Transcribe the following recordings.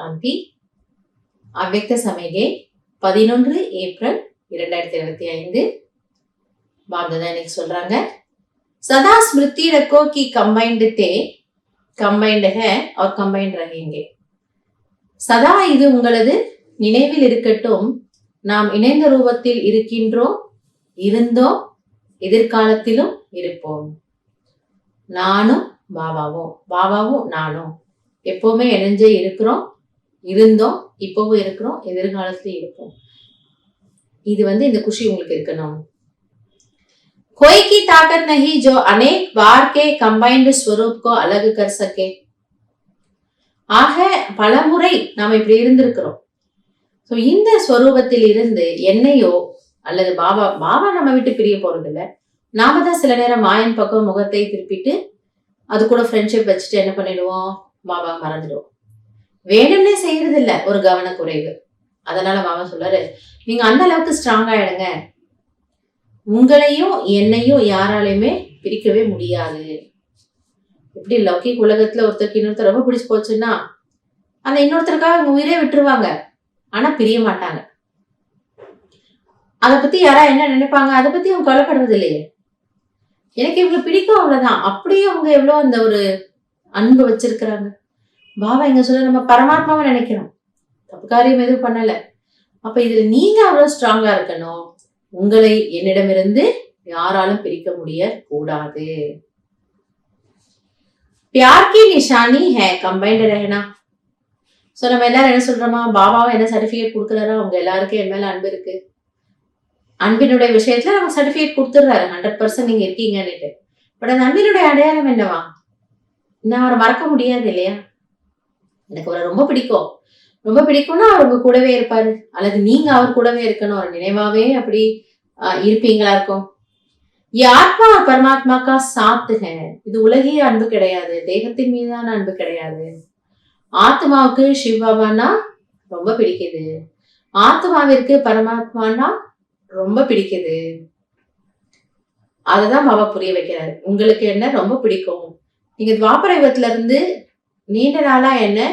சாந்தி. அவ்வக்த சமிகை 11 April 2025. Bapdada இன்னைக்கு சொல்றாங்க, सदा स्मृति रखो कि कंबाइंड थे, कंबाइंड है और कंबाइंड रहेंगे. சதா இது உங்களது நினைவில் இருக்கட்டும், நாம் இணைந்த ரூபத்தில் இருக்கின்றோம், இருந்தோம், எதிர்காலத்திலும் இருப்போம். நானும் பாபாவும், பாபாவும் நானும் எப்பவுமே இணைஞ்சே இருக்கிறோம், இருந்தோம், இப்பவும் இருக்கிறோம், எதிர்காலத்திலும் இருப்போம். இது இந்த குஷி உங்களுக்கு இருக்கணும். कोई की ताकत नहीं जो अनेक बार के कंबाइंड स्वरूप को अलग कर सके. ஆக பலமுறை நாம இப்படி இருந்திருக்கிறோம். இந்த ஸ்வரூபத்தில் இருந்து என்னையோ அல்லது பாபா பாபா நம்ம விட்டு பிரிய போறது இல்ல. நாம தான் சில நேரம் மாயன் பக்கம் முகத்தை திருப்பிட்டு அது கூட ஃப்ரெண்ட்ஷிப் வச்சுட்டு என்ன பண்ணிடுவோம், பாபா மறந்துடுவோம். வேணும்னே செய்யறது இல்ல, ஒரு கவனக்குறைவு. அதனால பாபா சொல்றாரு, நீங்க அந்த அளவுக்கு ஸ்ட்ராங் ஆயிடுங்க. உங்களையும் என்னையும் யாராலையுமே பிரிக்கவே முடியாது. எப்படி லௌகிக் உலகத்துல ஒருத்தருக்கு இன்னொருத்தர் ரொம்ப பிடிச்சு போச்சுன்னா அந்த இன்னொருத்தருக்காக அவங்க உயிரே விட்டுருவாங்க, ஆனா பிரிய மாட்டாங்க. அதை பத்தி யாரா என்ன நினைப்பாங்க, அதை பத்தி அவங்க கவலைப்படுறது இல்லையே. எனக்கு இவ்வளவு பிடிக்கும், அவ்வளவுதான். அப்படியே அவங்க எவ்வளவு அந்த ஒரு அன்பு வச்சிருக்கிறாங்க. பாபா இங்க சொல்ல, நம்ம பரமாத்மாவை நினைக்கிறோம், தப்பு காரியம் எதுவும் பண்ணல. அப்ப இதுல நீங்க அவ்வளவு ஸ்ட்ராங்கா இருக்கணும். உங்களை என்னிடமிருந்து யாராலும் பிரிக்க முடிய கூடாது. प्यार की निशानी है कंबाइंड रहना. சோ நம்ம எல்லாரும் என்ன சொல்றோமா, பாபாவை என்ன சர்டிபிகேட் கொடுக்குறாரோ அவங்க எல்லாருக்கும் என் மேல அன்பு இருக்கு, அன்பினுடைய விஷயத்துல நம்ம சர்டிபிகேட் கொடுத்துடுறாரு, 100% நீங்க இருக்கீங்கன்னு. பட் அந்த அன்பினுடைய அடையாளம் என்னவா, நான் அவரை மறக்க முடியாது இல்லையா. எனக்கு அவரை ரொம்ப பிடிக்கும், ரொம்ப பிடிக்கும்னா அவர் உங்க கூடவே இருப்பாரு, அல்லது நீங்க அவர் கூடவே இருக்கணும், அவர் நினைவாவே அப்படி இருப்பீங்களா இருக்கும். ஆத்மா பரமாத்மா கா சாத் ஹை. இது உலகிய அன்பு கிடையாது, தேகத்தின் மீதான அன்பு கிடையாது. ஆத்மாவுக்கு சிவபாபானா ரொம்ப பிடிக்குது, ஆத்மாவிற்கு பரமாத்மானா ரொம்ப பிடிக்குது. அததான் பாபா புரிய வைக்கிறாரு. உங்களுக்கு என்ன ரொம்ப பிடிக்கும், நீங்க துவாபர யுகத்துல இருந்து நீண்ட நாளா என்ன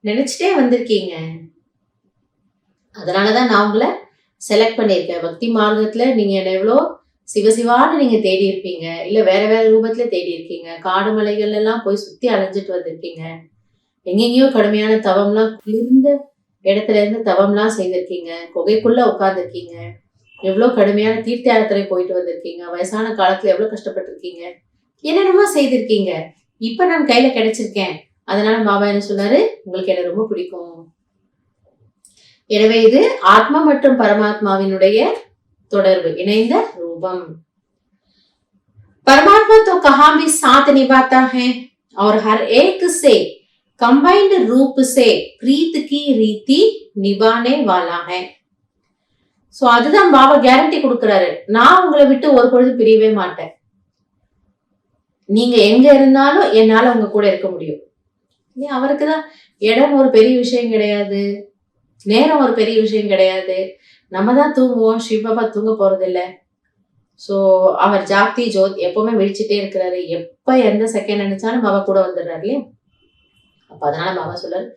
நினைச்சிட்டே வந்திருக்கீங்க, அதனாலதான் நான் உங்களை செலக்ட் பண்ணியிருக்கேன். பக்தி மார்க்கத்துல நீங்க என்ன எவ்வளோ சிவசிவான்னு நீங்க தேடி இருப்பீங்க, இல்ல வேற வேற ரூபத்துல தேடி இருக்கீங்க, காடு மலைகள் எல்லாம் போய் சுத்தி அலைஞ்சிட்டு வந்திருக்கீங்க, எங்கெங்கயோ கடுமையான தவம்லாம், குளிர்ந்த இடத்துல இருந்து தவம்லாம் செய்திருக்கீங்க, குகைக்குள்ள உட்கார்ந்துருக்கீங்க, எவ்வளவு கடுமையான தீர்த்த யாத்திரை போயிட்டு வந்திருக்கீங்க, வயசான காலத்துல எவ்வளவு கஷ்டப்பட்டிருக்கீங்க, என்னென்னமோ செய்திருக்கீங்க. இப்ப நான் கையில கிடைச்சிருக்கேன், அதனால பாபா என்ன சொன்னாரு, உங்களுக்கு என்ன ரொம்ப பிடிக்கும். எனவே இது ஆத்மா மற்றும் பரமாத்மாவினுடைய தொடர்பு, இணைந்த ரூபம். परमात्मा तो कहाँ भी साथ निभाता है और हर एक से कंबाइंड रूप से प्रीत की रीति निभाने वाला है. சோ அதுதான் பாபா கேரண்டி கொடுக்கிறாரு, நான் உங்களை விட்டு ஒரு பொழுது பிரியவே மாட்டேன். நீங்க எங்க இருந்தாலும் என்னால உங்க கூட இருக்க முடியும். அவருக்குதான் இடம் ஒரு பெரிய விஷயம் கிடையாது, நேரம் ஒரு பெரிய விஷயம் கிடையாது. நம்ம தான் தூங்குவோம், சிவபாபா தூங்க போறது இல்லை. சோ அவர் ஜாக்தி ஜோத் எப்பவுமே விழிச்சுட்டே இருக்கிறாரு, எப்ப எந்த செகண்ட் நினைச்சாலும் பாபா கூட வந்துடுறாரு இல்லையா. அப்ப அதனால பாபா சொல்றாரு,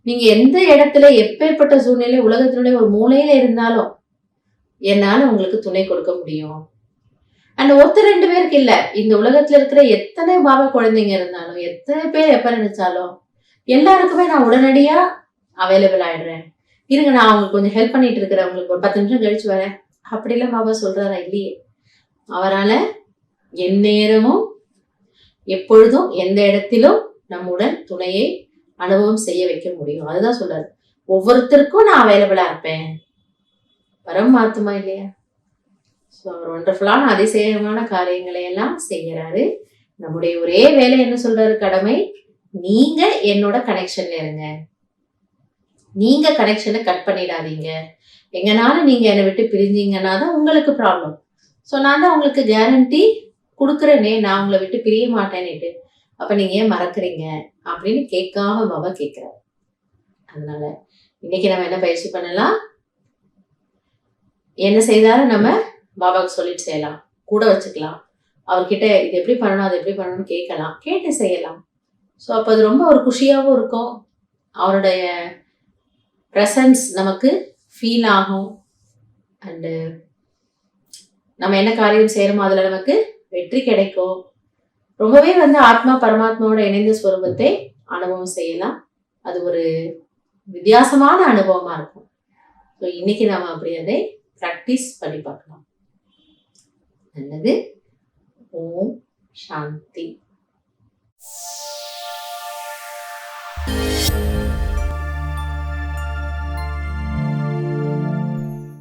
நீங்க எந்த இடத்துல எப்பேற்பட்ட சூழ்நிலை உலகத்தினுடைய ஒரு மூலையில இருந்தாலும் என்னால உங்களுக்கு துணை கொடுக்க முடியும். அண்ட் ஒருத்தர் 2 பேருக்கு இல்ல, இந்த உலகத்துல இருக்கிற எத்தனை பாபா குழந்தைங்க இருந்தாலும், எத்தனை பேர் எப்ப நினைச்சாலும் எல்லாருக்குமே நான் உடனடியா அவைலபிள் ஆயிடுறேன். இருங்க, நான் அவங்களுக்கு கொஞ்சம் ஹெல்ப் பண்ணிட்டு இருக்கிறேன், உங்களுக்கு ஒரு 10 நிமிஷம் கழிச்சு வரேன், அப்படிலாம் பாபா சொல்றாரா? இல்லையே. அவரால எந்நேரமும் எப்பொழுதும் எந்த இடத்திலும் நம்முடன் துணையை அனுபவம் செய்ய வைக்க முடியும். அதுதான் சொல்றாரு, ஒவ்வொருத்தருக்கும் நான் அவைலபிளா இருப்பேன். பரமாத்மா இல்லையா. அவர் ஒண்டர்ஃபுல்லான அதிசயமான காரியங்களை எல்லாம் செய்யறாரு. நம்முடைய ஒரே வேலை என்ன சொல்றாரு, கடமை, நீங்க என்னோட கனெக்ஷன்ல இருங்க, நீங்க கனெக்ஷனை கட் பண்ணிடாதீங்க. எங்கனால நீங்க என்னை விட்டு பிரிஞ்சீங்கன்னா தான் உங்களுக்கு ப்ராப்ளம். ஸோ நான் தான் உங்களுக்கு கேரண்டி கொடுக்குறேனே, நான் உங்களை விட்டு பிரிய மாட்டேன்னுட்டு. அப்ப நீங்க ஏன் மறக்குறீங்க அப்படின்னு கேட்காம பாபா கேட்கிறாரு. அதனால இன்னைக்கு நம்ம என்ன பயிற்சி பண்ணலாம், என்ன செய்தாலும் நம்ம பாபாவுக்கு சொல்லிட்டு செய்யலாம், கூட வச்சுக்கலாம். அவர்கிட்ட இது எப்படி பண்ணணும், அது எப்படி பண்ணணும்னு கேட்கலாம், கேட்டு செய்யலாம். ஸோ அப்போ அது ரொம்ப ஒரு குஷியாகவும் இருக்கும். அவருடைய ப்ரெசன்ஸ் நமக்கு ஃபீல் ஆகும். அண்டு நம்ம என்ன காரியம் செய்யறோமோ அதுல நமக்கு வெற்றி கிடைக்கும். ரொம்பவே ஆத்மா பரமாத்மாவோட இணைந்த ஸ்வரூபத்தை அனுபவம் செய்யலாம். அது ஒரு வித்தியாசமான அனுபவமா இருக்கும். ஸோ இன்னைக்கு நாம அப்படி அதை ப்ராக்டிஸ் பண்ணி பார்க்கலாம். நல்லது. ஓம் சாந்தி.